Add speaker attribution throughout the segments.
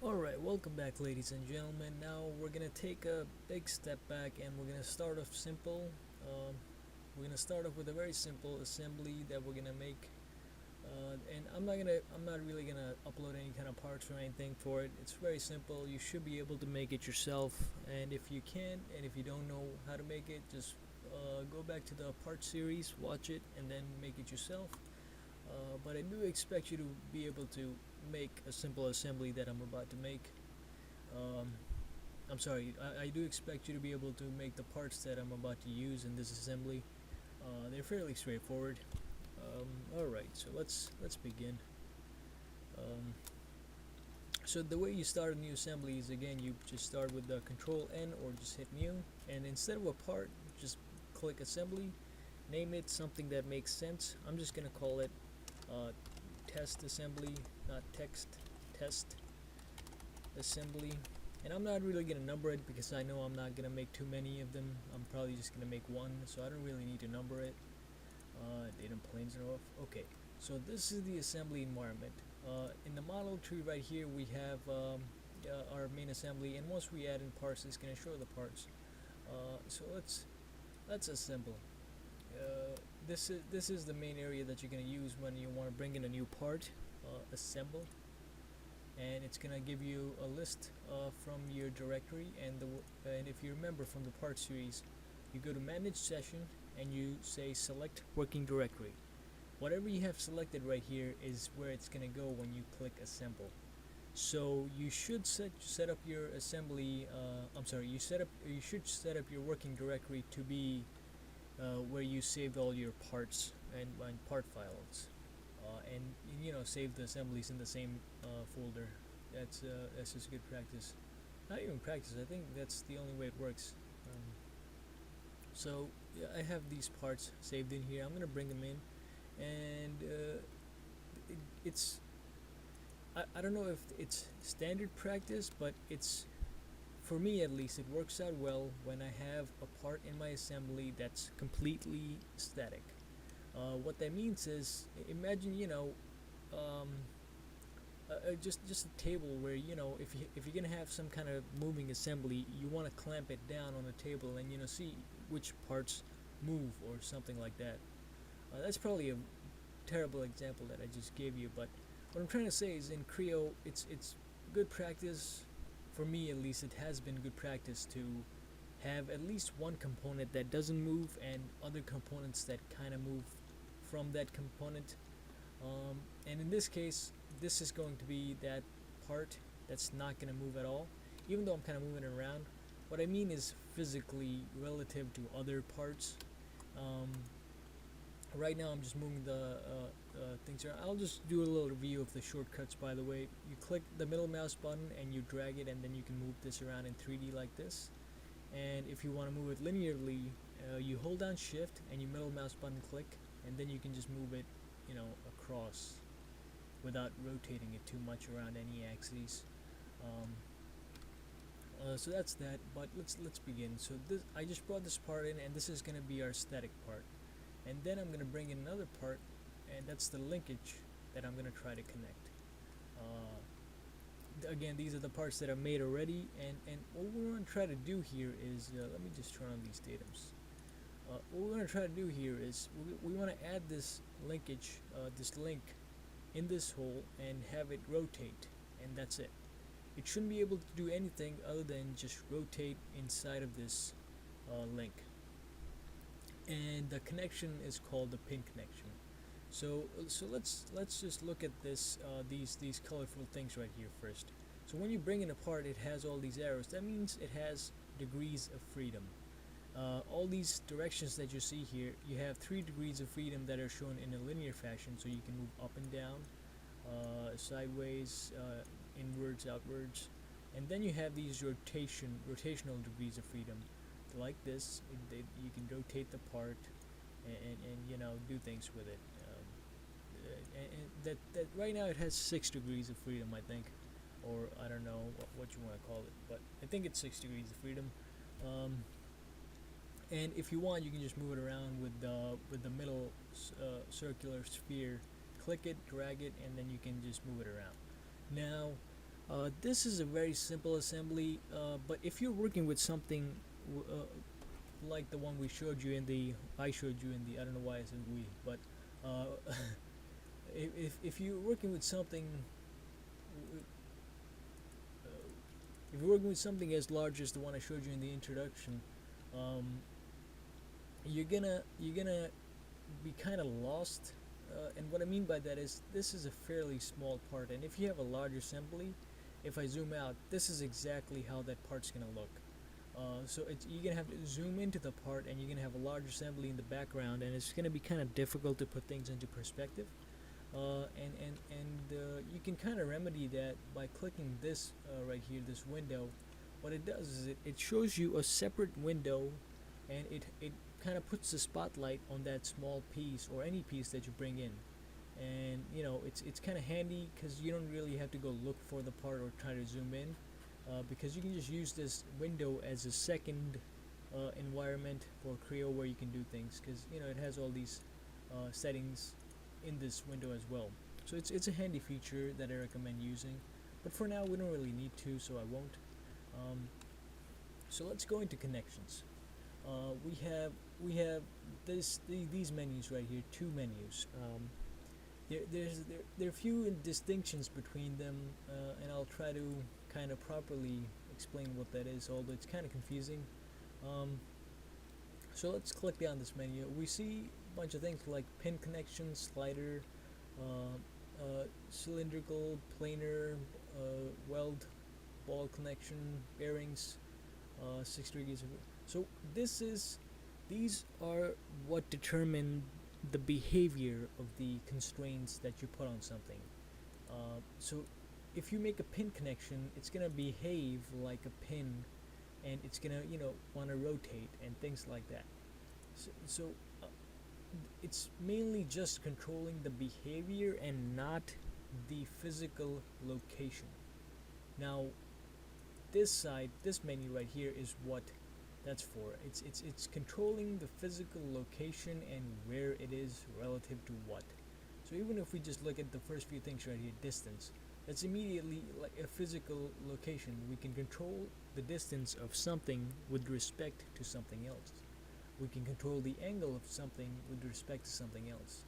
Speaker 1: Alright, welcome back, ladies and gentlemen. Now we're gonna take a big step back and we're gonna start off simple. Um, we're gonna start off with a very simple assembly that we're gonna make. And I'm not really gonna upload any kind of parts or anything for it. It's very simple. You should be able to make it yourself. And if you can't, and if you don't know how to make it, just go back to the part series, watch it, and then make it yourself. But I do expect you to be able to make a simple assembly that I'm about to make. Um, I'm sorry, I do expect you to be able to make the parts that I'm about to use in this assembly. They're fairly straightforward. Alright, so let's begin. Um, so the way you start a new assembly is, again, you just start with the control N or just hit new, and instead of a part, just click assembly, name it something that makes sense. I'm just gonna call it uh, test assembly, not text, test assembly. And I'm not really gonna number it because I know I'm not gonna make too many of them. I'm probably just gonna make one, so I don't really need to number it. Datum planes are off. Okay, so this is the assembly environment. In the model tree right here, we have our main assembly, and once we add in parts, it's gonna show the parts. So let's assemble. This is the main area that you're gonna use when you want to bring in a new part. Assemble, and it's gonna give you a list from your directory. And if you remember from the part series, you go to manage session and you say select working directory. Whatever you have selected right here is where it's gonna go when you click assemble. So you should set up your assembly. I'm sorry. You should set up your working directory to be where you saved all your parts and part files, and save the assemblies in the same folder. That's just good practice. Not even practice. I think that's the only way it works. Um, so yeah, I have these parts saved in here. I'm gonna bring them in, and it's I don't know if it's standard practice, but it's, for me at least, it works out well when I have a part in my assembly that's completely static. What that means is, imagine um, just a table where, if you're gonna have some kind of moving assembly, you want to clamp it down on a table and see which parts move or something like that. That's probably a terrible example that I just gave you, but what I'm trying to say is, in Creo, it's good practice, for me at least. It has been good practice to have at least one component that doesn't move and other components that kind of move from that component. And in this case, this is going to be that part that's not going to move at all, even though I'm kind of moving it around. What I mean is physically relative to other parts. Um, right now I'm just moving the things around. I'll just do a little review of the shortcuts, by the way. You click the middle mouse button and you drag it, and then you can move this around in 3D like this. And if you want to move it linearly, you hold down shift and you middle mouse button click, and then you can just move it across without rotating it too much around any axes. Um, so that's that. But let's begin. So this, I just brought this part in, and this is gonna be our static part. And then I'm gonna bring in another part, and that's the linkage that I'm gonna try to connect. Again, these are the parts that are made already, and what we're gonna try to do here is, let me just turn on these datums. What we're gonna try to do here is we want to add this linkage, this link, in this hole and have it rotate, and that's it. It shouldn't be able to do anything other than just rotate inside of this link. And the connection is called the pin connection. So let's just look at these colorful things right here first. So when you bring it apart, it has all these arrows. That means it has degrees of freedom. All these directions that you see here, you have 3 degrees of freedom that are shown in a linear fashion, so you can move up and down, sideways, inwards, outwards. And then you have these rotational degrees of freedom, like this. You can rotate the part and do things with it. And that right now it has 6 degrees of freedom, I think, or I don't know what you want to call it, but I think it's 6 degrees of freedom. And if you want, you can just move it around with the middle circular sphere. Click it, drag it, and then you can just move it around. Now, This is a very simple assembly, but if you're working with something like the one we showed you in the I showed you in the I don't know why I said we, but uh, if you're working with something if you're working with something as large as the one I showed you in the introduction, um, you're gonna be kind of lost. And what I mean by that is this is a fairly small part, and if you have a large assembly, if I zoom out, this is exactly how that part's gonna look. So you're gonna have to zoom into the part, and you're gonna have a large assembly in the background, and it's gonna be kind of difficult to put things into perspective. And you can kind of remedy that by clicking this right here, this window. What it does is it shows you a separate window, and it kind of puts the spotlight on that small piece or any piece that you bring in. And it's kind of handy because you don't really have to go look for the part or try to zoom in, because you can just use this window as a second environment for Creo where you can do things, because it has all these settings in this window as well. So it's a handy feature that I recommend using, but for now we don't really need to, so I won't. So let's go into connections. We have these menus right here, two menus. There are few distinctions between them, and I'll try to kind of properly explain what that is, although it's kind of confusing. So let's click down this menu. We see a bunch of things like pin connection, slider, cylindrical, planar, weld, ball connection, bearings, 6 degrees. So these are what determine the behavior of the constraints that you put on something. So if you make a pin connection, it's gonna behave like a pin, and it's gonna want to rotate and things like that. So it's mainly just controlling the behavior and not the physical location. Now this menu right here is what that's for. It's controlling the physical location and where it is relative to what. So even if we just look at the first few things right here, distance, that's immediately like a physical location. We can control the distance of something with respect to something else. We can control the angle of something with respect to something else.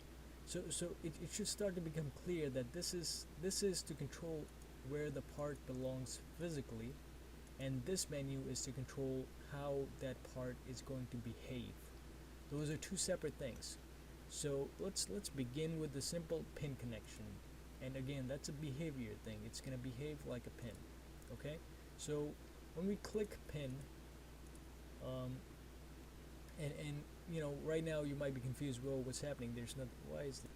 Speaker 1: So it should start to become clear that this is to control where the part belongs physically, and this menu is to control how that part is going to behave. Those are two separate things. So let's begin with the simple pin connection. And again, that's a behavior thing. It's going to behave like a pin. Okay? So when we click pin, and right now you might be confused. Well, what's happening? There's not. Why is that?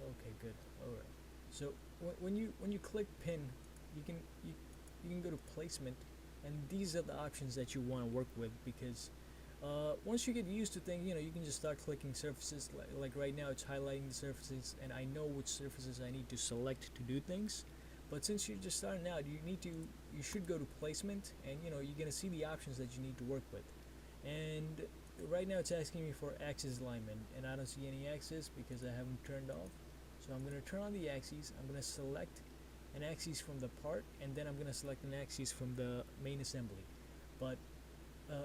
Speaker 1: Okay, good. All right. So when you click pin, you can go to placement, and these are the options that you want to work with, because once you get used to things, you can just start clicking surfaces. Like right now, it's highlighting the surfaces, and I know which surfaces I need to select to do things. But since you're just starting out, you should go to placement, and you're gonna see the options that you need to work with. And right now, it's asking me for axis alignment, and I don't see any axis because I haven't turned off. So I'm gonna turn on the axes. I'm gonna select an axis from the part, and then I'm gonna select an axis from the main assembly. But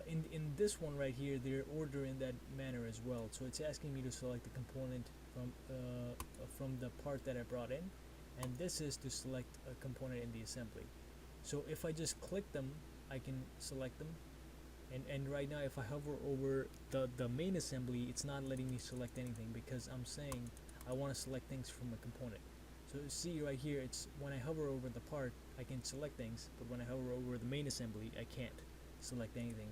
Speaker 1: in this one right here, they're ordered in that manner as well. So it's asking me to select the component from the part that I brought in, and this is to select a component in the assembly. So if I just click them, I can select them. And right now, if I hover over the main assembly, it's not letting me select anything, because I'm saying I want to select things from a component. So see right here, it's when I hover over the part, I can select things, but when I hover over the main assembly, I can't select anything.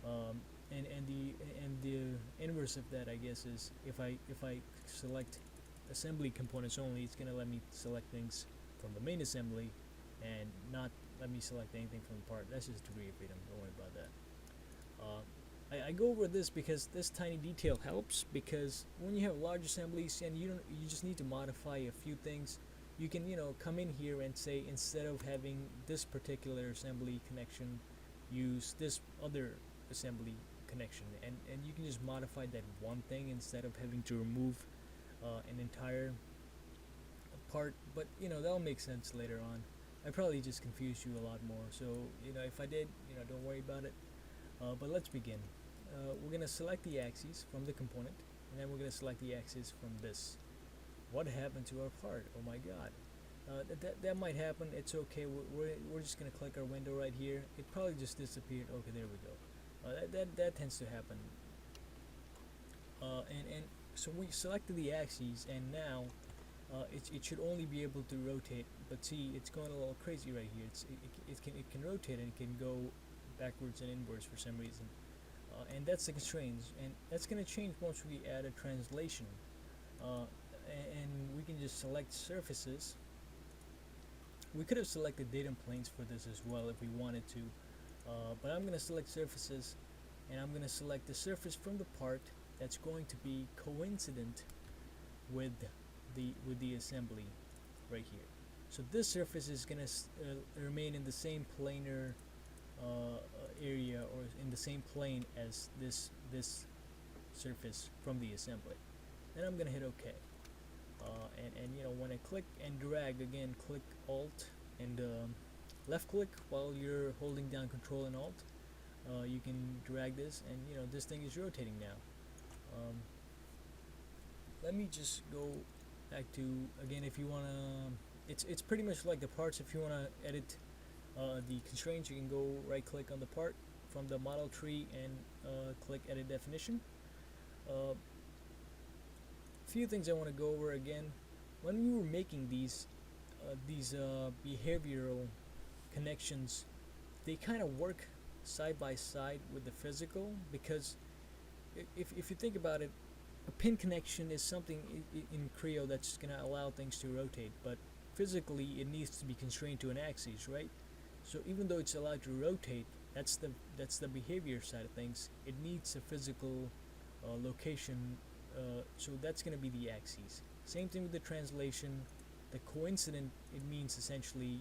Speaker 1: And the inverse of that, I guess, is if I select assembly components only, it's gonna let me select things from the main assembly and not let me select anything from the part. That's just degree of freedom. Don't worry about that. I go over this because this tiny detail helps, because when you have large assemblies and you just need to modify a few things, you can come in here and say, instead of having this particular assembly connection, use this other assembly connection, and you can just modify that one thing instead of having to remove an entire part. But that'll make sense later on. I probably just confused you a lot more. So if I did, don't worry about it. But let's begin. We're gonna select the axes from the component, and then we're gonna select the axis from this. What happened to our part? Oh my god. That might happen. It's okay. We're just gonna click our window right here. It probably just disappeared. Okay, there we go. That tends to happen. And so we selected the axes, and now it should only be able to rotate. But see, it's going a little crazy right here. It can rotate, and it can go backwards and inwards for some reason. And that's the constraints, and that's gonna change once we add a translation. And we can just select surfaces. We could have selected datum planes for this as well if we wanted to, but I'm gonna select surfaces, and I'm gonna select the surface from the part that's going to be coincident with the assembly right here. So this surface is gonna remain in the same planar area, or in the same plane as this surface from the assembly. Then I'm gonna hit OK. And when I click and drag again, click Alt and left click while you're holding down Control and Alt. You can drag this, and this thing is rotating now. Let me just go back to again. If you wanna, it's pretty much like the parts. If you wanna edit the constraints, you can go right click on the part from the model tree and click Edit Definition. Few things I want to go over again. When we were making these behavioral connections, they kind of work side by side with the physical, because if you think about it, a pin connection is something in Creo that's going to allow things to rotate, but physically it needs to be constrained to an axis, right? So even though it's allowed to rotate, that's the behavior side of things. It needs a physical location. So that's going to be the axes. Same thing with the translation. The coincident, it means essentially,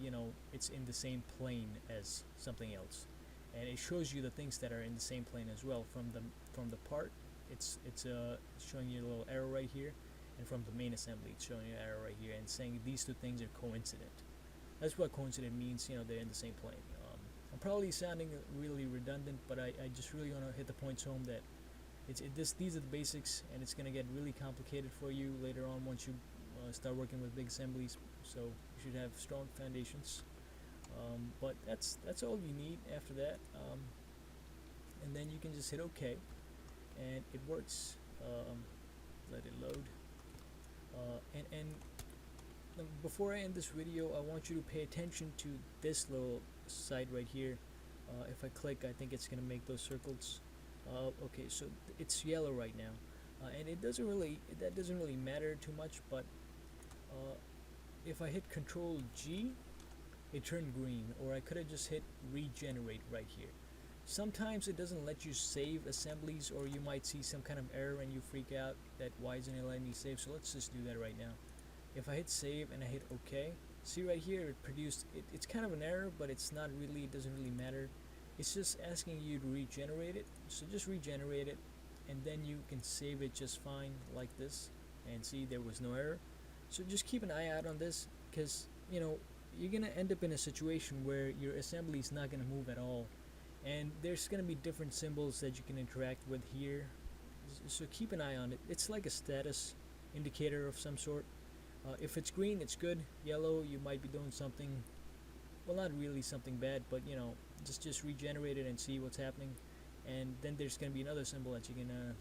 Speaker 1: it's in the same plane as something else, and it shows you the things that are in the same plane as well. From the part, it's showing you a little arrow right here, and from the main assembly, it's showing you an arrow right here and saying these two things are coincident. That's what coincident means. They're in the same plane. I'm probably sounding really redundant, but I just really want to hit the points home that these are the basics, and it's going to get really complicated for you later on once you start working with big assemblies. So you should have strong foundations. But that's all you need after that. And then you can just hit OK, and it works. Let it load. And before I end this video, I want you to pay attention to this little side right here. If I click, I think it's going to make those circles. Okay, so it's yellow right now, and that doesn't really matter too much. But if I hit Control G, it turned green, or I could have just hit Regenerate right here. Sometimes it doesn't let you save assemblies, or you might see some kind of error and you freak out that why isn't it letting me save. So let's just do that right now. If I hit Save and I hit OK, see right here it produced. It's kind of an error, but it's not really. It doesn't really matter. It's just asking you to regenerate it, so just regenerate it, and then you can save it just fine like this, and see there was no error. So just keep an eye out on this, because you're gonna end up in a situation where your assembly is not gonna move at all, and there's gonna be different symbols that you can interact with here. So keep an eye on it. It's like a status indicator of some sort. If it's green, it's good. Yellow, you might be doing something, well, not really something bad, but just regenerate it and see what's happening. And then there's going to be another symbol that you're going to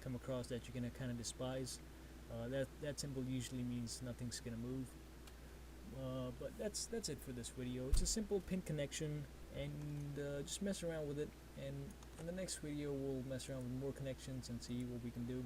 Speaker 1: come across that you're going to kind of despise. That symbol usually means nothing's going to move. But that's it for this video. It's a simple pin connection, and just mess around with it. And in the next video, we'll mess around with more connections and see what we can do.